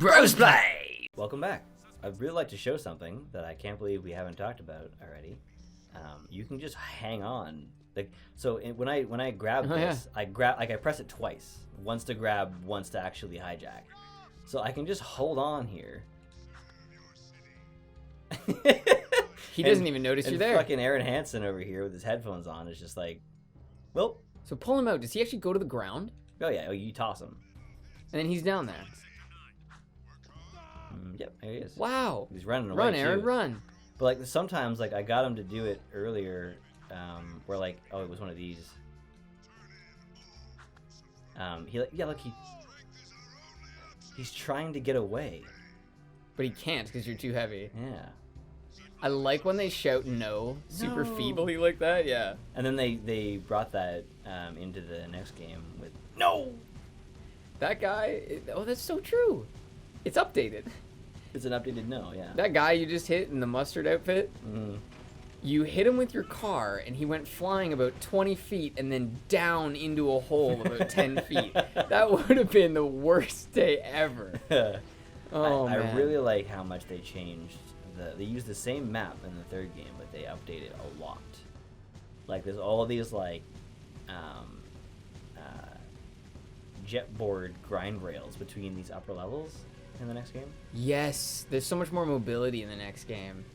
Brosplay! Welcome back. I'd really like to show something that I can't believe we haven't talked about already. You can just hang on. When I grab this, I press it twice. Once to grab, once to actually hijack. So I can just hold on here. He doesn't even notice you're there. Fucking Arin Hansen over here with his headphones on is just like, well. So pull him out. Does he actually go to the ground? Oh yeah. Oh, you toss him. And then he's down there. Yep, there he is. Wow. He's running away. Run, Arin, too. run. But like sometimes, like I got him to do it earlier, where like, oh, it was one of these. He's trying to get away. But he can't because you're too heavy. Yeah. I like when they shout no super feebly like that. Yeah. And then they brought that into the next game with no. That guy. Oh, that's so true. It's updated. It's an updated no, yeah. That guy you just hit in the mustard outfit. Mm-hmm. You hit him with your car, and he went flying about 20 feet and then down into a hole about 10 feet. That would have been the worst day ever. Oh, man. I really like how much they changed. They used the same map in the third game, but they updated a lot. Like, there's all these, like, jetboard grind rails between these upper levels in the next game. Yes, there's so much more mobility in the next game.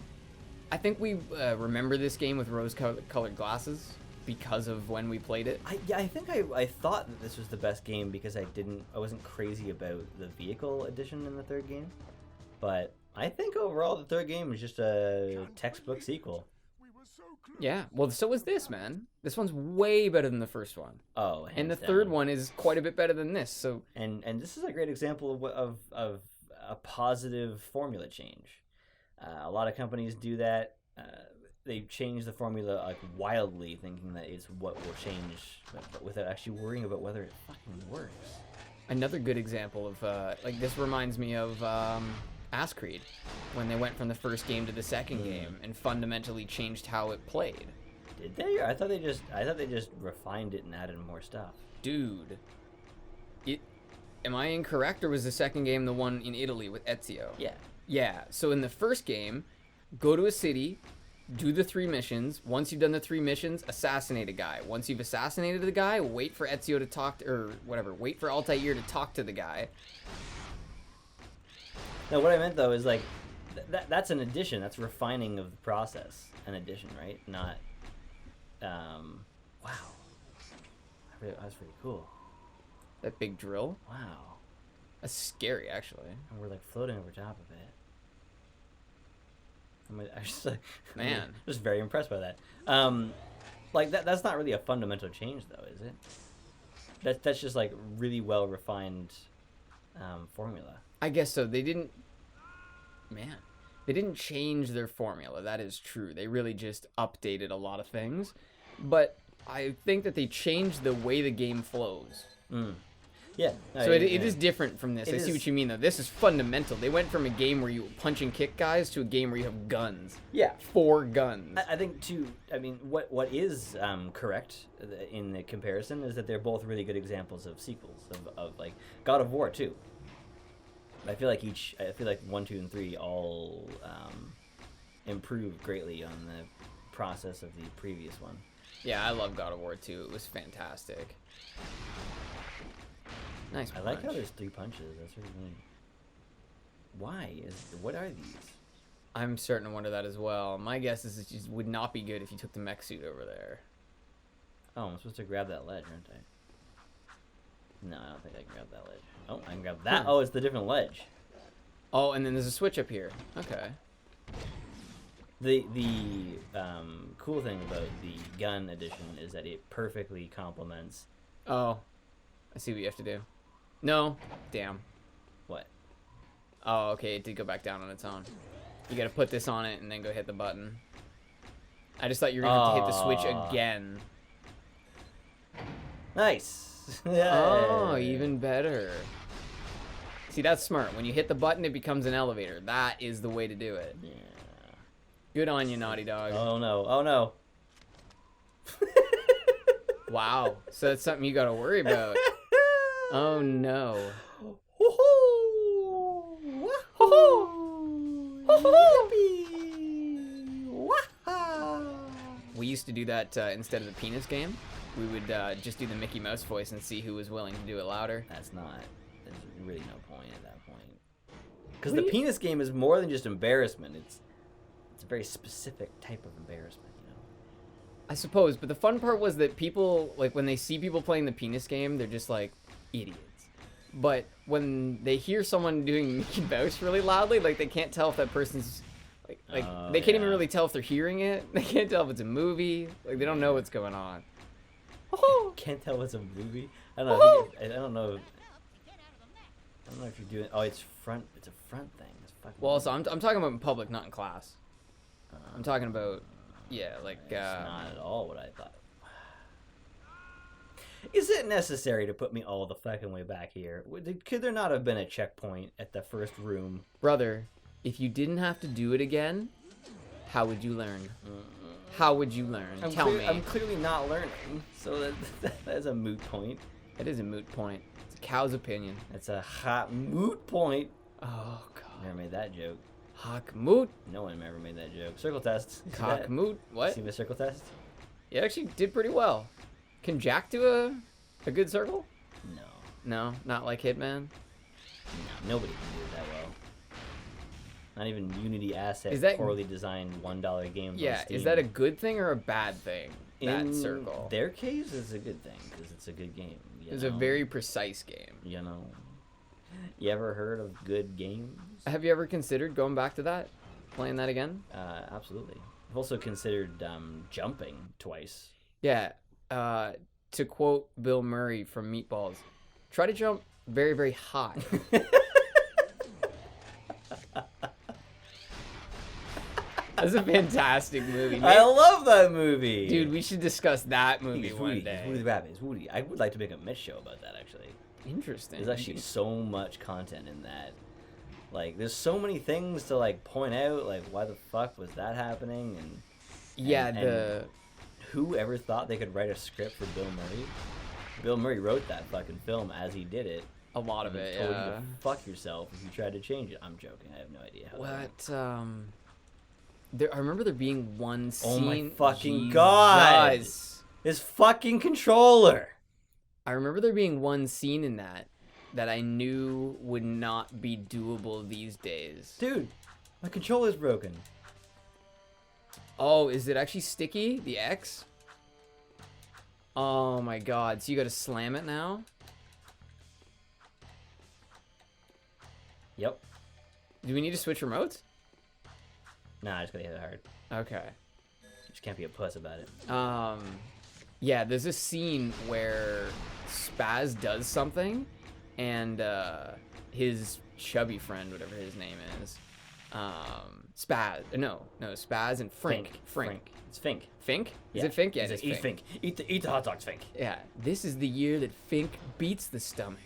I think we remember this game with rose-colored glasses because of when we played it. I think I thought that this was the best game because I wasn't crazy about the vehicle edition in the third game, but I think overall the third game is just a textbook sequel. Yeah, well, so is this, man. This one's way better than the first one. Oh, and the third one is quite a bit better than this. So and this is a great example of a positive formula change. A lot of companies do that. They change the formula like wildly, thinking that it's what will change, but without actually worrying about whether it fucking works. Another good example of like this reminds me of Ass Creed, when they went from the first game to the second game and fundamentally changed how it played. Did they? I thought they just refined it and added more stuff. Dude, am I incorrect, or was the second game the one in Italy with Ezio? Yeah. Yeah, so in the first game, go to a city, do the 3 missions. Once you've done the 3 missions, assassinate a guy. Once you've assassinated the guy, wait for Ezio to talk to, or whatever, wait for Altair to talk to the guy. No, what I meant though is like, that's an addition. That's refining of the process. An addition, right? Not, wow. That was pretty cool. That big drill? Wow. That's scary, actually. And we're like floating over top of it. I'm just like, man, just very impressed by that. Like that's not really a fundamental change though, is it? That's just like really well refined formula. I guess so. They didn't change their formula. That is true. They really just updated a lot of things. But I think that they changed the way the game flows. Yeah. So it is different from this. I see what you mean, though. This is fundamental. They went from a game where you punch and kick guys to a game where you have guns. Yeah. 4 guns. I think, too, I mean, what is correct in the comparison is that they're both really good examples of sequels, of like, God of War, too. I feel like 1, 2, and 3 all improved greatly on the process of the previous one. Yeah, I love God of War 2. It was fantastic. Nice punch. I like how there's 3 punches. That's really neat. What are these? I'm starting to wonder that as well. My guess is it just would not be good if you took the mech suit over there. Oh, I'm supposed to grab that ledge, aren't I? No, I don't think I can grab that ledge. Oh, I can grab that. Oh, it's the different ledge. Oh, and then there's a switch up here. Okay. The cool thing about the gun edition is that it perfectly complements. Oh, I see what you have to do. No, damn. What? Oh, okay, it did go back down on its own. You gotta put this on it and then go hit the button. I just thought you were gonna have to hit the switch again. Nice. Oh, even better. See, that's smart. When you hit the button, it becomes an elevator. That is the way to do it. Yeah. Good on you, Naughty Dog. Oh no! Oh no! Wow. So that's something you gotta worry about. Oh no. Yippee! Waha! We used to do that instead of the penis game. We would just do the Mickey Mouse voice and see who was willing to do it louder. There's really no point at that point. Because the penis game is more than just embarrassment. It's a very specific type of embarrassment, you know? I suppose, but the fun part was that people, like, when they see people playing the penis game, they're just like, idiots. But when they hear someone doing Mickey Mouse really loudly, like, they can't tell if that person's, they can't even really tell if they're hearing it. They can't tell if it's a movie. Like, they don't know what's going on. Can't tell it's a movie? I don't know. I don't know. I don't know if you're doing... Oh, it's a front thing. It's fucking Well, so I'm talking about in public, not in class. I'm talking about, yeah, like... It's not at all what I thought. Is it necessary to put me all the fucking way back here? Could there not have been a checkpoint at the first room? Brother, if you didn't have to do it again, how would you learn? How would you learn? Tell me. I'm clearly not learning, so that's a moot point. It is a moot point. It's a cow's opinion. It's a hot moot point. Oh, God. Never made that joke. Hawk moot. No one ever made that joke. Circle test. Cock moot. What? See the circle test? You actually did pretty well. Can Jack do a good circle? No. No, not like Hitman. No, nobody can do it that well. Not even Unity asset, Is that- poorly designed $1 game. Yeah, on Steam. is that a good thing or a bad thing? That In circle. their case, it's a good thing because it's a good game. It's a very precise game. You know. You ever heard of good games? Have you ever considered going back to that? Playing that again? Absolutely. I've also considered jumping twice. Yeah. To quote Bill Murray from Meatballs, try to jump very, very high. That's a fantastic movie. I love that movie. Dude, we should discuss that movie He's one Woody. day. He's Woody Rabbit. He's Woody. I would like to make a Mitch show about that, actually. Interesting. There's actually so much content in that. Like, there's so many things to, like, point out. Like, why the fuck was that happening? And who ever thought they could write a script for Bill Murray? Bill Murray wrote that fucking film as he did it. a lot of it, Told you yeah. to fuck yourself if you tried to change it. I'm joking. I have no idea how that went. I remember there being one scene. Oh my fucking God. Jesus. His fucking controller. I remember there being one scene in that I knew would not be doable these days. Dude, my controller's broken. Oh, is it actually sticky? The X? Oh my God. So you gotta slam it now? Yep. Do we need to switch remotes? Nah, I just gotta hit it hard. Okay. Just can't be a puss about it. Yeah, there's a scene where Spaz does something, and his chubby friend, whatever his name is, Spaz. No, Spaz and Frink. Frink. It's Fink. Fink? Is Yeah. it Fink? Yeah, He's it's like, eat Fink. Fink. Eat the hot dogs, Fink. Yeah, this is the year that Fink beats the stomach.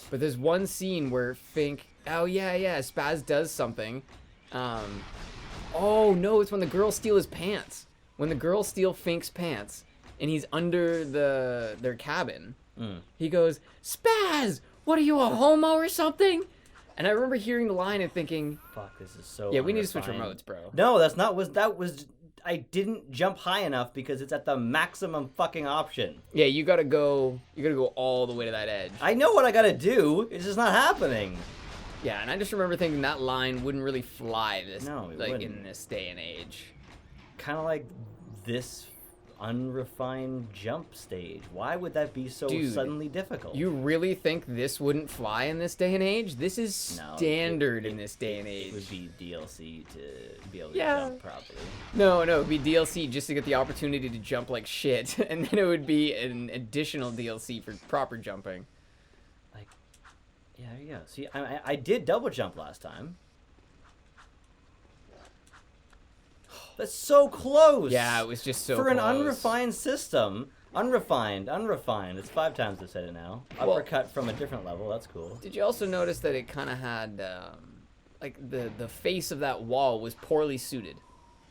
But there's one scene where Fink. Oh yeah, Spaz does something. Oh no, it's when the girls steal his pants. When the girls steal Fink's pants, and he's under their cabin. He goes, "Spaz, what are you, a homo or something?" And I remember hearing the line and thinking, Fuck, this is so. "Yeah, we need to switch unrefined. remotes, bro." No, that was. I didn't jump high enough because it's at the maximum fucking option. Yeah, you gotta go all the way to that edge. I know what I gotta do. It's just not happening. Yeah, and I just remember thinking that line wouldn't really fly No, it in wouldn't. this day and age. Kind of like this unrefined jump stage. Why would that be so Dude, suddenly difficult? You really think this wouldn't fly in this day and age? This is No, standard in this day and It age. would be DLC to be able to Yeah. jump properly. No, it'd be DLC just to get the opportunity to jump like shit, and then it would be an additional DLC for proper jumping. Like, yeah, there you go. See, I did double jump last time. That's so close. Yeah, it was just so for close. an unrefined system. Unrefined. It's 5 times I've said it now. Well- Uppercut from a different level. That's cool. Did you also notice that it kind of had, like, the face of that wall was poorly suited?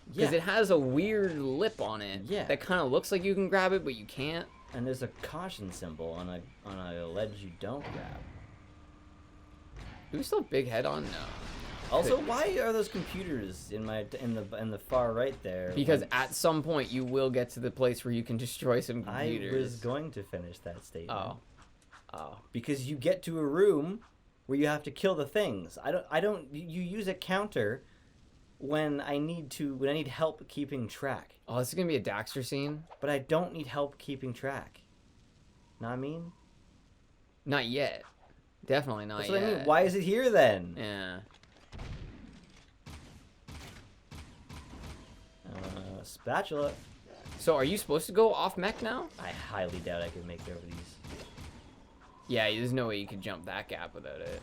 Because Yeah. it has a weird lip on it Yeah. that kind of looks like you can grab it, but you can't. And there's a caution symbol on a ledge you don't grab. Do we still have big head on? No. Also, why are those computers in the far right there? Because at some point you will get to the place where you can destroy some I computers. was going to finish that statement. Oh. Because you get to a room where you have to kill the things. You use a counter when I need help keeping track. Oh, this is gonna be a Daxter scene? But I don't need help keeping track. Know what I mean? Not yet. Definitely not That's yet. what I mean. Why is it here then? Yeah. Spatula. So are you supposed to go off mech now? I highly doubt I can make it over these. Yeah, there's no way you could jump that gap without it.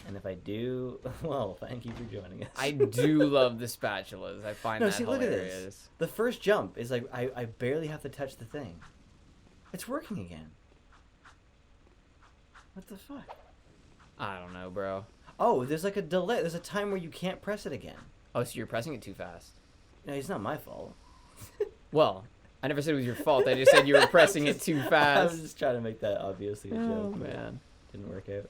And if I do, well, thank you for joining us. I do love the spatulas. I find that look hilarious. at this. The first jump is like I barely have to touch the thing. It's working again. What the fuck? I don't know, bro. Oh, there's like a delay. There's a time where you can't press it again. Oh, so you're pressing it too fast. No, it's not my fault. Well, I never said it was your fault. I just said you were pressing it too I fast. was just trying to make that obviously a Oh, joke. man. Didn't work out.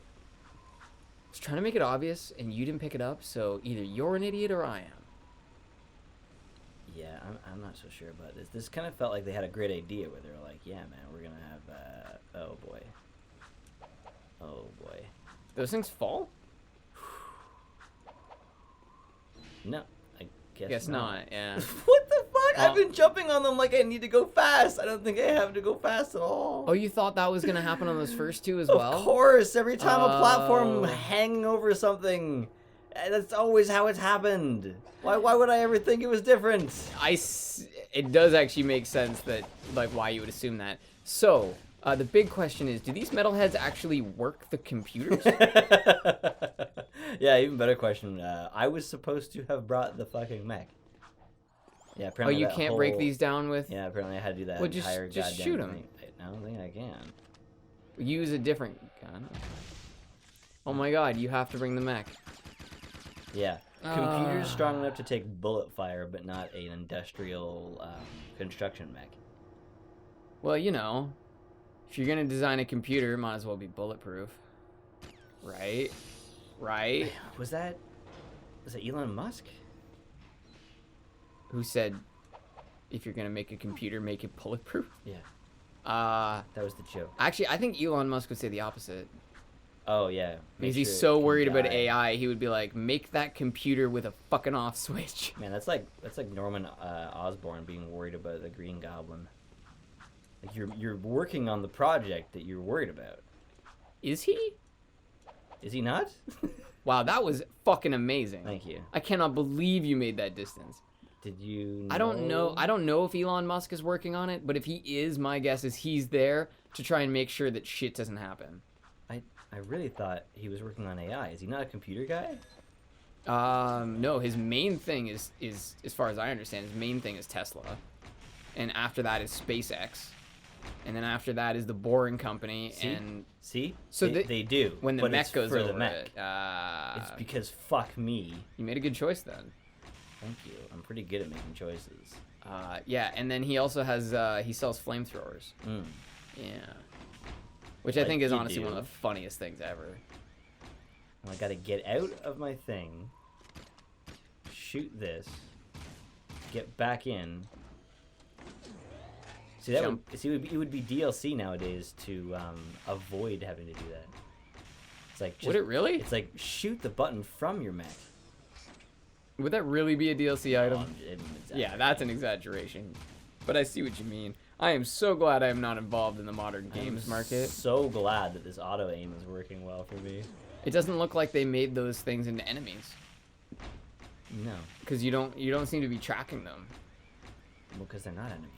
I was trying to make it obvious, and you didn't pick it up, so either you're an idiot or I am. Yeah, I'm not so sure about this. This kind of felt like they had a great idea where they were like, yeah, man, we're going to have, oh, boy. Oh, boy. Those things fall? No, I Guess not, yeah. What the fuck? Well- I've been jumping on them like I need to go fast. I don't think I have to go fast at all. Oh, you thought that was going to happen on those first two as well? Of course, every time a platform Oh. hanging over something, that's always how it's happened. Why would I ever think it was different? It does actually make sense that, like, why you would assume that. So, the big question is, do these metalheads actually work the computers? Yeah, even better question. I was supposed to have brought the fucking mech. Yeah, Oh, apparently you that can't whole- break these down with? Yeah, apparently I had to do that Well, just entire goddamn shoot 'em. thing. I don't think I can. Use a different gun. Oh my god, you have to bring the mech. Yeah. Computers strong enough to take bullet fire, but not an industrial construction mech. Well, you know, if you're gonna design a computer, it might as well be bulletproof. Right? Right? Was that Elon Musk? Who said, if you're gonna make a computer, make it bulletproof? Yeah, That that was the joke. actually, I think Elon Musk would say the opposite. Oh yeah, Because make he's sure it so can worried about die. AI, he would be like, make that computer with a fucking off switch. Man, that's like Norman Osborn being worried about the Green Goblin. Like you're working on the project that you're worried about. Is he? Is he not? Wow, that was fucking amazing. Thank you. I cannot believe you made that distance. Did you? I don't know if Elon Musk is working on it, but if he is, my guess is he's there to try and make sure that shit doesn't happen. I really thought he was working on AI. Is he not a computer guy? No, his main thing is as far as I understand, his main thing is Tesla. And after that is SpaceX. And then after that is the Boring Company. See? So they do. When the but mech it's goes for over the mech. it. It's because fuck me. You made a good choice then. Thank you. I'm pretty good at making choices. Yeah, and then he also has, he sells flamethrowers. Mm. Yeah. Which I Like think is you honestly do. one of the funniest things ever. I gotta get out of my thing, shoot this, get back in. See that it would be DLC nowadays to avoid having to do that. It's like Would it really? It's like shoot the button from your mech. Would that really be a DLC item? I'm Yeah, that's an exaggeration. But I see what you mean. I am so glad I am not involved in the modern games market. So glad that this auto aim is working well for me. It doesn't look like they made those things into enemies. No, Because you don't seem to be tracking them. well, because they're not enemies.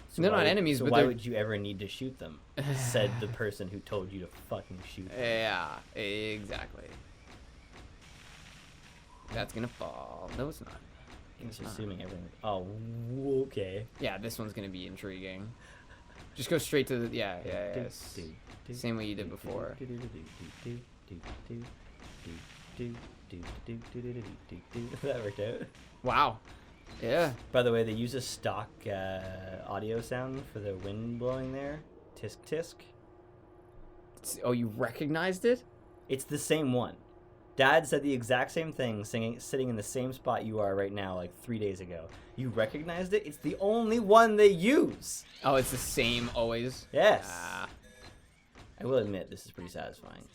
So They're why not would- enemies, so but why they're... would you ever need to shoot them? Said the person who told you to fucking shoot them. Yeah, exactly. That's gonna fall. No, it's not. It's It's not. assuming everything. Oh, okay. Yeah, this one's gonna be intriguing. Just go straight to the... Yeah, yes. Same way you did before. That worked out. Wow. Yeah. By the way, they use a stock audio sound for the wind blowing there. Tisk tisk. Oh, you recognized it? It's the same one. Dad said the exact same thing, sitting in the same spot you are right now, like 3 days ago. You recognized it? It's the only one they use. Oh, it's the same always? Yes. Ah. I will admit, this is pretty satisfying.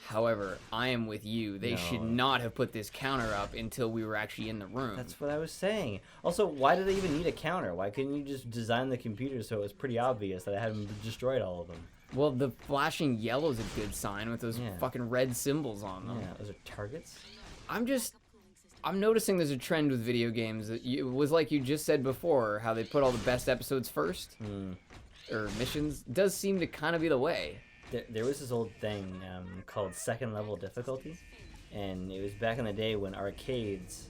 However, I am with you. They should not have put this counter up until we were actually in the room. That's what I was saying. Also, why do they even need a counter? Why couldn't you just design the computer so it was pretty obvious that I hadn't destroyed all of them? Well, the flashing yellow is a good sign with those fucking red symbols on them. Yeah, those are targets. I'm noticing there's a trend with video games. It was like you just said before, how they put all the best episodes first, or missions. It does seem to kind of be the way. There was this old thing called second level difficulty, and it was back in the day when arcades,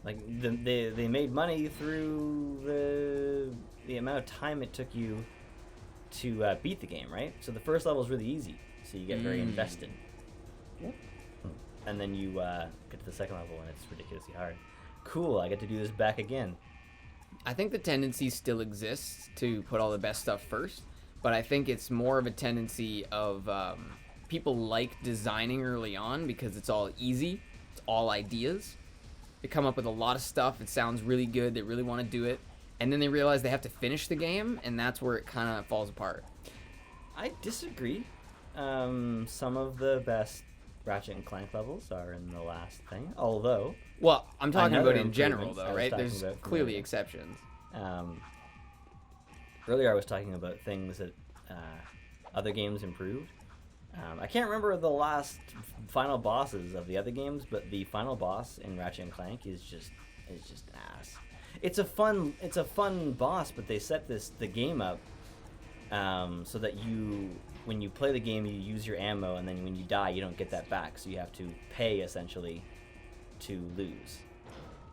they made money through the amount of time it took you to beat the game, right? So the first level is really easy, so you get very invested. And then you get to the second level and it's ridiculously hard. Cool, I get to do this back again. I think the tendency still exists to put all the best stuff first, but I think it's more of a tendency of people like designing early on because it's all easy, it's all ideas. They come up with a lot of stuff, it sounds really good, they really want to do it, and then they realize they have to finish the game, and that's where it kind of falls apart. I disagree. Some of the best Ratchet and Clank levels are in the last thing, although... Well, I'm talking about in improvements. general, though, right? There's clearly exceptions. Earlier I was talking about things that other games improved. I can't remember the last final bosses of the other games, but the final boss in Ratchet and Clank is just ass. It's a fun boss, but they set the game up so that when you play the game, you use your ammo, and then when you die, you don't get that back. So you have to pay, essentially, to lose.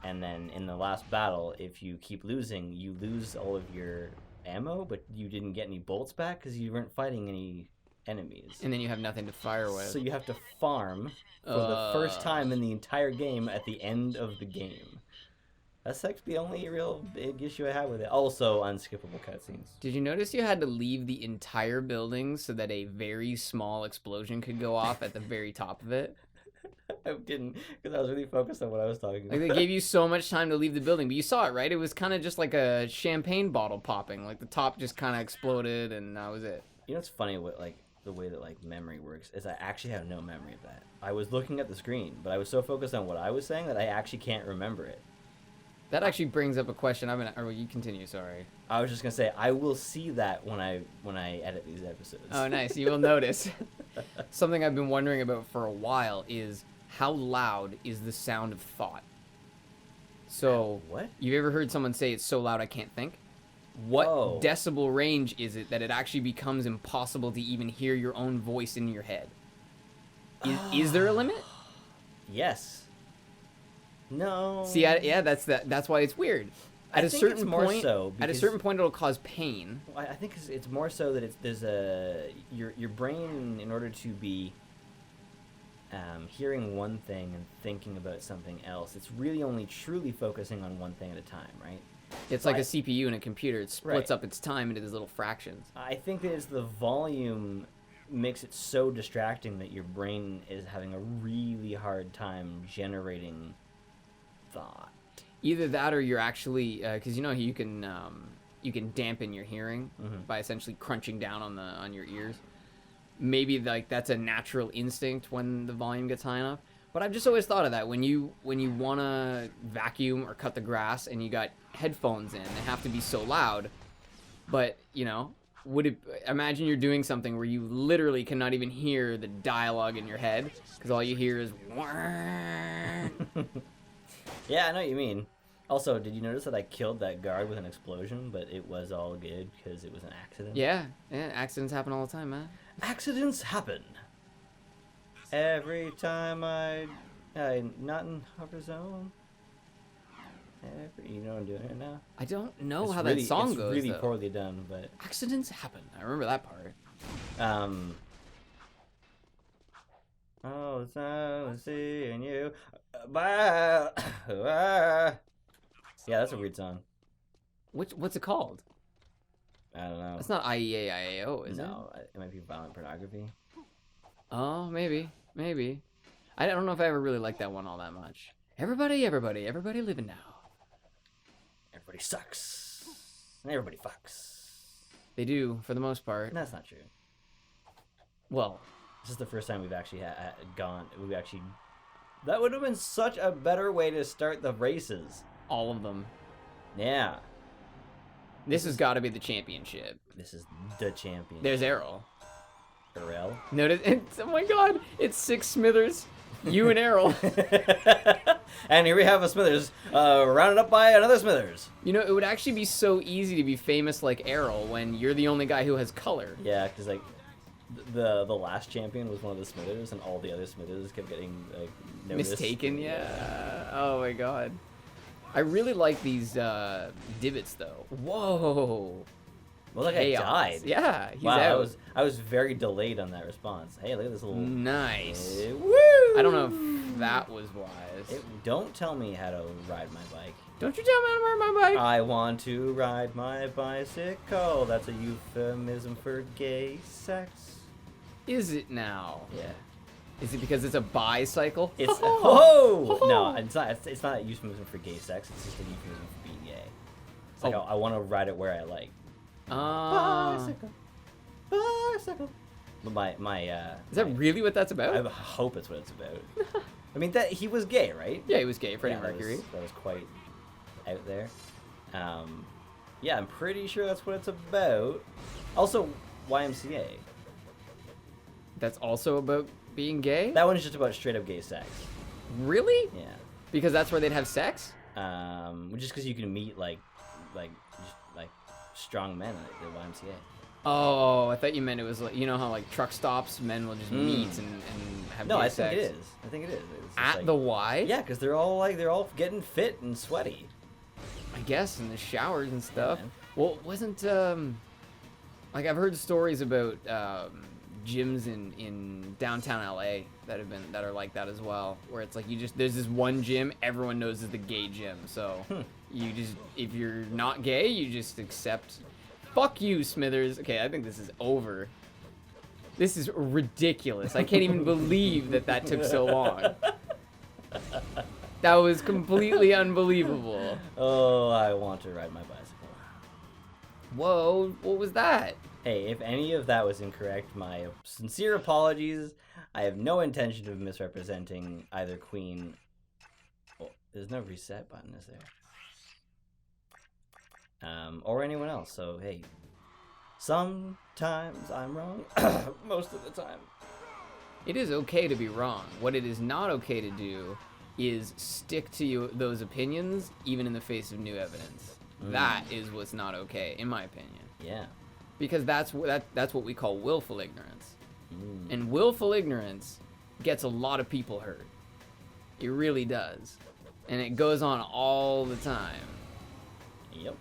And then in the last battle, if you keep losing, you lose all of your ammo, but you didn't get any bolts back because you weren't fighting any enemies. And then you have nothing to fire with. So you have to farm for the first time in the entire game at the end of the game. That's like the only real big issue I have with it. Also, unskippable cutscenes. Did you notice you had to leave the entire building so that a very small explosion could go off at the very top of it? I didn't, because I was really focused on what I was talking about. Like, they gave you so much time to leave the building, but you saw it, right? It was kind of just like a champagne bottle popping. Like, the top just kind of exploded, and that was it. You know what's funny, the way that, memory works, is I actually have no memory of that. I was looking at the screen, but I was so focused on what I was saying that I actually can't remember it. That actually brings up a question. You continue, sorry. I was just going to say, I will see that when I edit these episodes. Oh, nice. You will notice. Something I've been wondering about for a while is how loud is the sound of thought? So, what? You've ever heard someone say it's so loud I can't think? What decibel range is it that it actually becomes impossible to even hear your own voice in your head? Is there a limit? Yes. No. See, that's why it's weird. At a certain point, it'll cause pain. I think it's more so that your brain, in order to be hearing one thing and thinking about something else, it's really only truly focusing on one thing at a time, right? It's like a CPU in a computer. It splits up its time into these little fractions. I think that it's the volume makes it so distracting that your brain is having a really hard time generating thought. Either that, or you're actually because you can dampen your hearing by essentially crunching down on your ears. Maybe that's a natural instinct when the volume gets high enough. But I've just always thought of that when you want to vacuum or cut the grass and you got headphones in, they have to be so loud. But imagine you're doing something where you literally cannot even hear the dialogue in your head because all you hear is. Yeah, I know what you mean. Also, did you notice that I killed that guard with an explosion, but it was all good because it was an accident? Yeah, accidents happen all the time, man. Accidents happen. Every time I not in hover zone. You know what I'm doing here now? I don't know how that song goes. It's really poorly done, but accidents happen. I remember that part. Oh, the sun is seeing you. Bye. Yeah, that's a weird song. What's it called? I don't know. It's not IEA-IAO, is it? No, it might be violent pornography. Oh, maybe. Maybe. I don't know if I ever really liked that one all that much. Everybody living now. Everybody sucks. And everybody fucks. They do, for the most part. That's not true. Well, This is the first time we've actually That would have been such a better way to start the races. all of them. Yeah. This has got to be the championship. This is the champion. There's Errol. Errol. Notice, oh my god, it's 6 Smithers, you and Errol. And here we have a Smithers, rounded up by another Smithers. You know, it would actually be so easy to be famous like Errol when you're the only guy who has color. Yeah, because like the last champion was one of the Smithers, and all the other Smithers kept getting like noticed. Mistaken, yeah. Oh my god. I really like these divots though. Whoa. Well, that guy died. Yeah, he's Wow, out. I was very delayed on that response. Hey, look at this little. Nice. Woo! I don't know if that was wise. Don't tell me how to ride my bike. Don't you tell me how to ride my bike. I want to ride my bicycle. That's a euphemism for gay sex. Is it now? Yeah. Is it because it's a bicycle? It's whoa! No, it's not. It's not a euphemism for gay sex. It's just a euphemism for being gay. It's like I want to ride it where I like. Bicycle, bicycle. But my Is that really what that's about? I hope it's what it's about. I mean, that he was gay, right? Yeah, he was gay. Freddie Yeah, Mercury. That was quite out there. Yeah, I'm pretty sure that's what it's about. Also, YMCA. That's also about being gay? That one's just about straight up gay sex. Really? Yeah. Because that's where they'd have sex? Just because you can meet like strong men at the YMCA. Oh, I thought you meant it was like, you know how like truck stops, men will just meet and have No, gay I sex? think it is. I think it is. It's just At like, the Y? Yeah, because they're all getting fit and sweaty. I guess, in the showers and stuff. man. Well, wasn't, like I've heard stories about, gyms in downtown LA that are like that as well, where it's like there's this one gym everyone knows is the gay gym, so you just, if you're not gay, you just accept. Fuck you, Smithers. Okay, I think this is over. This is ridiculous. I can't even believe that took so long. That was completely unbelievable. Oh, I want to ride my bicycle. Whoa, what was that? Hey, if any of that was incorrect, my sincere apologies. I have no intention of misrepresenting either Queen. Oh, there's no reset button, is there? Or anyone else. So hey, sometimes I'm wrong. Most of the time. It is okay to be wrong. What it is not okay to do is stick to those opinions, even in the face of new evidence. That is what's not okay, in my opinion. Yeah. Because that's what we call willful ignorance. And willful ignorance gets a lot of people hurt. It really does. And it goes on all the time. Yep.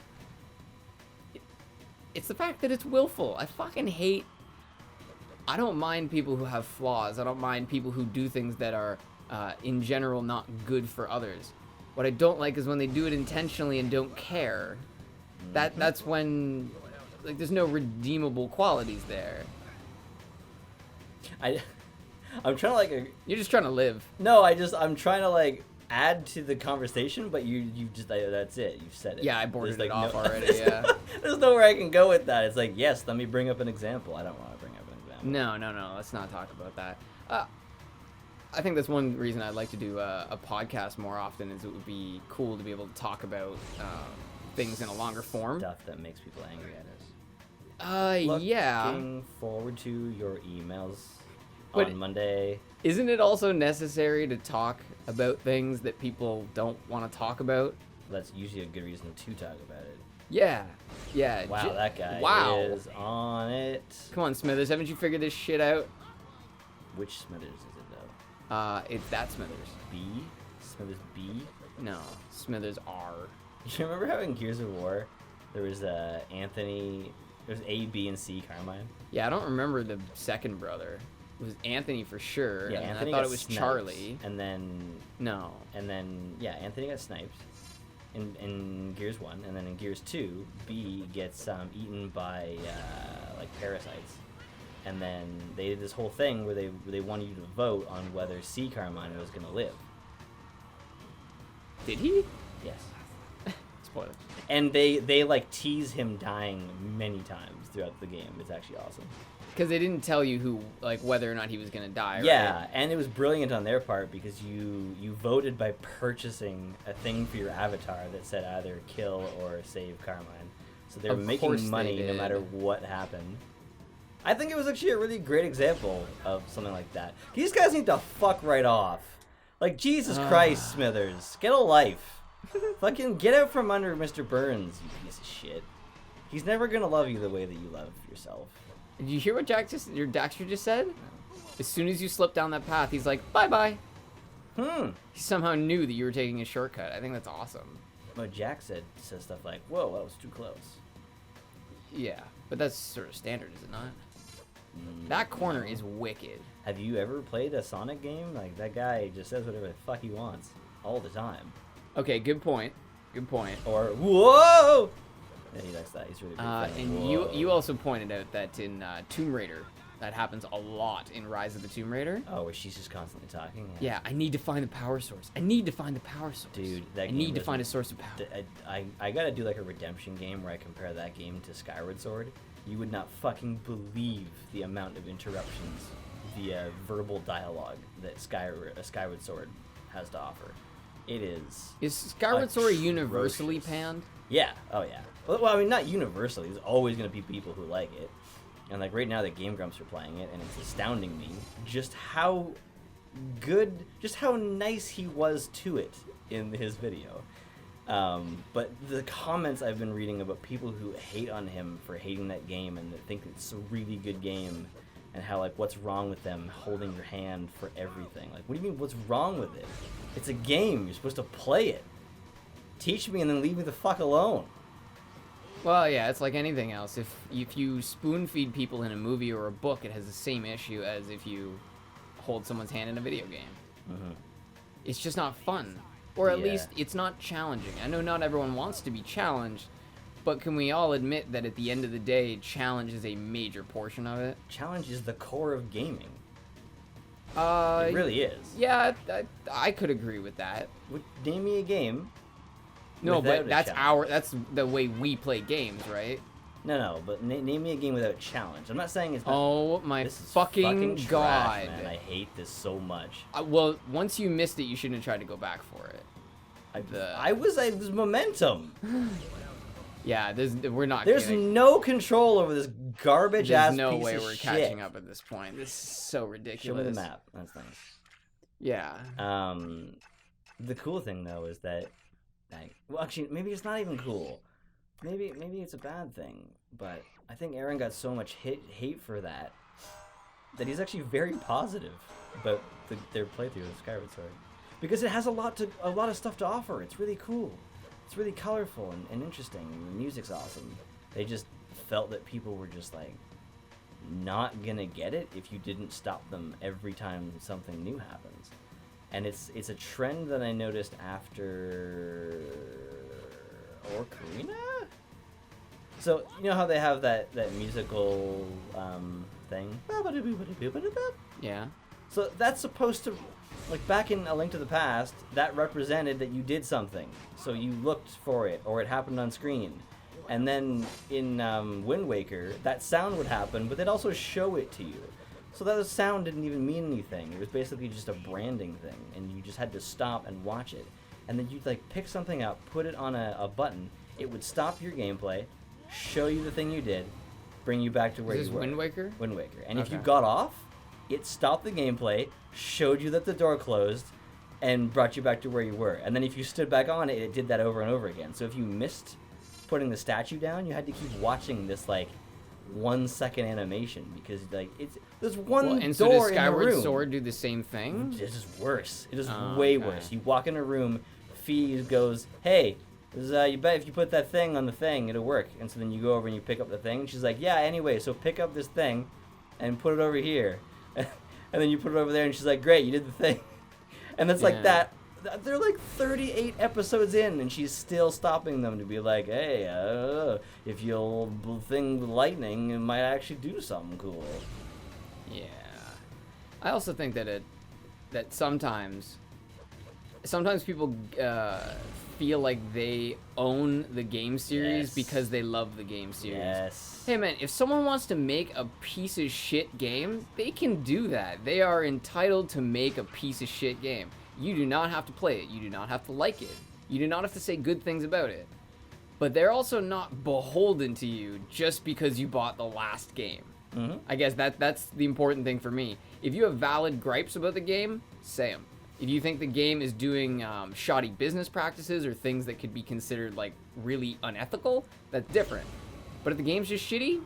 It's the fact that it's willful. I don't mind people who have flaws. I don't mind people who do things that are, in general, not good for others. What I don't like is when they do it intentionally and don't care. That's when, like, there's no redeemable qualities there. I'm trying to like. You're just trying to live. No, I'm trying to like add to the conversation, but you just that's it. You've said it. Yeah, I boarded There's, it like, off already. Yeah. There's nowhere I can go with that. It's like, yes, let me bring up an example. I don't want to bring up an example. No. Let's not talk about that. I think that's one reason I'd like to do a podcast more often. Is it would be cool to be able to talk about things in a longer form. Stuff that makes people angry at us. Yeah. Looking forward to your emails But- on Monday. Isn't it also necessary to talk about things that people don't want to talk about? That's usually a good reason to talk about it. Yeah. Wow, that guy Wow. is on it. Come on, Smithers. Haven't you figured this shit out? Which Smithers is it though? It's that Smithers. B? Smithers B? No, Smithers R. You remember how in Gears of War there was Anthony, there was A, B, and C Carmine? Yeah, I don't remember the second brother. It was Anthony for sure. Yeah, and Anthony I thought got it was sniped, Charlie. And then Anthony got sniped in Gears 1, and then in Gears 2, B gets eaten by like parasites. and then they did this whole thing where they wanted you to vote on whether C. Carmine was going to live. Did he? Yes. Spoiler. And they like tease him dying many times throughout the game. It's actually awesome. Because they didn't tell you who, like, whether or not he was gonna die. Yeah, right? and it was brilliant on their part because you voted by purchasing a thing for your avatar that said either kill or save Carmine. So they were making money no matter what happened. I think it was actually a really great example of something like that. These guys need to fuck right off. Like, Jesus Christ, Smithers, get a life. Fucking get out from under Mr. Burns, you piece of shit. He's never gonna love you the way that you love yourself. Did you hear what Daxter just said? As soon as you slip down that path, he's like, bye-bye. He somehow knew that you were taking a shortcut. I think that's awesome. Well, Jack says stuff like, whoa, that was too close. Yeah, but that's sort of standard, is it not? That corner is wicked. Have you ever played a Sonic game? Like, that guy just says whatever the fuck he wants all the time. Okay, good point. Good point. Or, whoa! Yeah, he likes that. He's really big fan. And you also pointed out that in Tomb Raider, that happens a lot in Rise of the Tomb Raider. Oh, where she's just constantly talking? Yeah, I need to find the power source. I need to find the power source. Dude, I need to find a source of power. I gotta do like a redemption game where I compare that game to Skyward Sword. You would not fucking believe the amount of interruptions via verbal dialogue that Skyward Sword has to offer. It is. Is Skyward Sword universally panned? Yeah. Oh yeah. Well, I mean, not universally. There's always gonna be people who like it, and like right now, the Game Grumps are playing it, and it's astounding me just how good, just how nice he was to it in his video. But the comments I've been reading about people who hate on him for hating that game and that think it's a really good game, and how like what's wrong with them holding your hand for everything. Like, what do you mean what's wrong with it? It's a game. You're supposed to play it. Teach me and then leave me the fuck alone. Well, yeah, it's like anything else. If you spoon feed people in a movie or a book, it has the same issue as if you hold someone's hand in a video game. Mm-hmm. It's just not fun. Or at least it's not challenging. I know not everyone wants to be challenged, but can we all admit that at the end of the day, challenge is a major portion of it? Challenge is the core of gaming. It It really is. Yeah, I could agree with that. Name me a game. No, but that's challenge. that's the way we play games, right? No, but name me a game without a challenge. I'm not saying it's not. Oh my This is fucking trash, god! man. I hate this so much. Well, once you missed it, you shouldn't have tried to go back for it. I was momentum. Yeah, we're not. There's no control over this garbage ass. There's no piece way of we're shit. catching up at this point. This is so ridiculous. Show me the map. That's nice. Yeah. The cool thing though is that, well, actually, maybe it's not even cool. Maybe it's a bad thing. But I think Arin got so much hate for that he's actually very positive about their playthrough of Skyward Sword, because it has a lot of stuff to offer. It's really cool. It's really colorful and interesting, and the music's awesome. They just felt that people were just like not gonna get it if you didn't stop them every time something new happens. And it's a trend that I noticed after Ocarina? So, you know how they have that musical thing? Yeah. So that's supposed to, like back in A Link to the Past, that represented that you did something. So you looked for it, or it happened on screen. And then in Wind Waker, that sound would happen, but they'd also show it to you. So that sound didn't even mean anything. It was basically just a branding thing, and you just had to stop and watch it. And then you'd like pick something up, put it on a button, it would stop your gameplay, show you the thing you did, bring you back to where you were. Wind Waker? Wind Waker. And if you got off, it stopped the gameplay, showed you that the door closed, and brought you back to where you were. And then if you stood back on it, it did that over and over again. So if you missed putting the statue down, you had to keep watching this like 1 second animation, because like there's one door in the room. And so does Skyward Sword do the same thing? It's just worse. It is way worse. You walk in a room, Fee goes, "Hey, you bet if you put that thing on the thing, it'll work." And so then you go over and you pick up the thing. She's like, "Yeah, anyway, so pick up this thing and put it over here." And then you put it over there, and she's like, "Great, you did the thing." And it's like that. They're like 38 episodes in, and she's still stopping them to be like, "Hey, if you'll thing with lightning, it might actually do something cool." Yeah. I also think that that sometimes people feel like they own the game series Yes. because they love the game series. Yes. Hey man, if someone wants to make a piece of shit game, they can do that. They are entitled to make a piece of shit game. You do not have to play it. You do not have to like it. You do not have to say good things about it. But they're also not beholden to you just because you bought the last game. Mm-hmm. I guess that's the important thing for me. If you have valid gripes about the game, say them. If you think the game is doing shoddy business practices or things that could be considered like really unethical, that's different. But if the game's just shitty,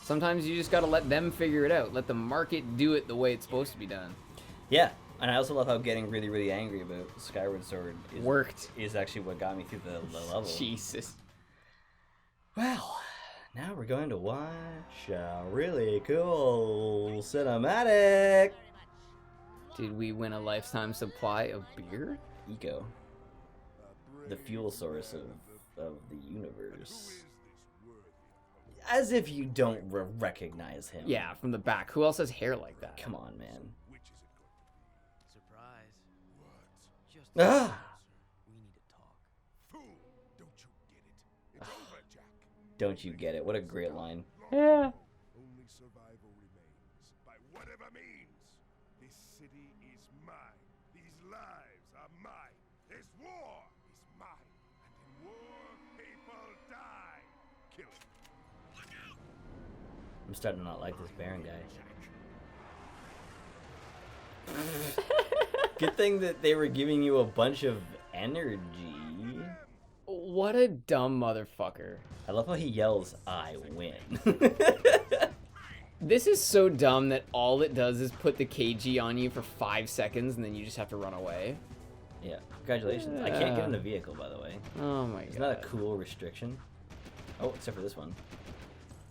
sometimes you just gotta let them figure it out. Let the market do it the way it's supposed to be done. Yeah, and I also love how getting really, really angry about Skyward Sword is actually what got me through the level. Jesus. Well, now we're going to watch a really cool cinematic. Did we win a lifetime supply of beer? Eco, the fuel source of the universe. As if you don't recognize him. Yeah, from the back. Who else has hair like that? Come on, man. Surprise. Just Ah! we need to talk. Fool, don't you get it? It's over, Jack. Don't you get it? What a great line. Yeah. Only survival remains, by whatever means. This city is mine. These lives are mine. This war is mine. And in war, people die. Kill it. Look out! I'm starting to not like this Baron guy. Good thing that they were giving you a bunch of energy. What a dumb motherfucker. I love how he yells, "I win." This is so dumb that all it does is put the KG on you for 5 seconds and then you just have to run away. Yeah, congratulations. I can't get in the vehicle, by the way. Oh my god. Isn't that a cool restriction? Oh, except for this one.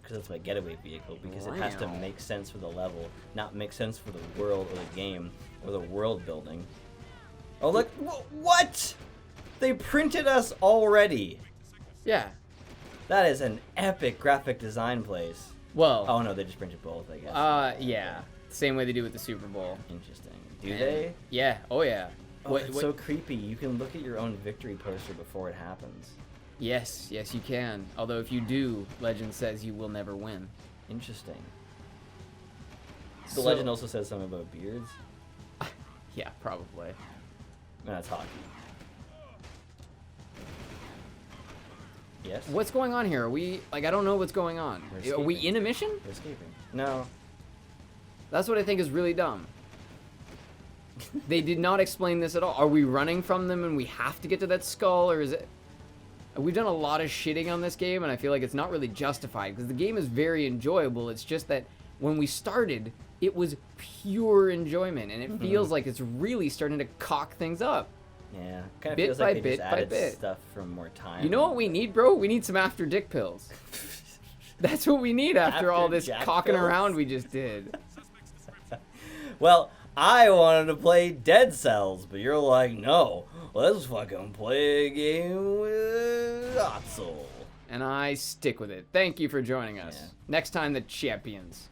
Because it's my getaway vehicle, because it has to Wow. make sense for the level, not make sense for the world or the game or the world building. Oh, look. What? They printed us already. Yeah. That is an epic graphic design place. Well, Oh, no, they just printed both, I guess. yeah. Same way they do with the Super Bowl. Interesting. Do And- they? Yeah. Oh yeah. Oh, it's so creepy. You can look at your own victory poster before it happens. Yes, you can. Although if you do, legend says you will never win. Interesting. The So- legend also says something about beards. Yeah, probably. No, that's hockey. Yes? What's going on here? Are we like I don't know what's going on. We're Are we escaping. in a mission? We're escaping. No. That's what I think is really dumb. They did not explain this at all. Are we running from them and we have to get to that skull, or is it? We've done a lot of shitting on this game, and I feel like it's not really justified because the game is very enjoyable. It's just that when we started, it was pure enjoyment, and it feels like it's really starting to cock things up. Yeah. Kind of Bit feels by like they bit just by added bit. stuff from more time. You know what we need, bro? We need some after dick pills. That's what we need after all After this Jack cocking pills? around we just did. Well, I wanted to play Dead Cells, but you're like, no, let's fucking play a game with Otzel. And I stick with it. Thank you for joining us. Yeah. Next time, the champions.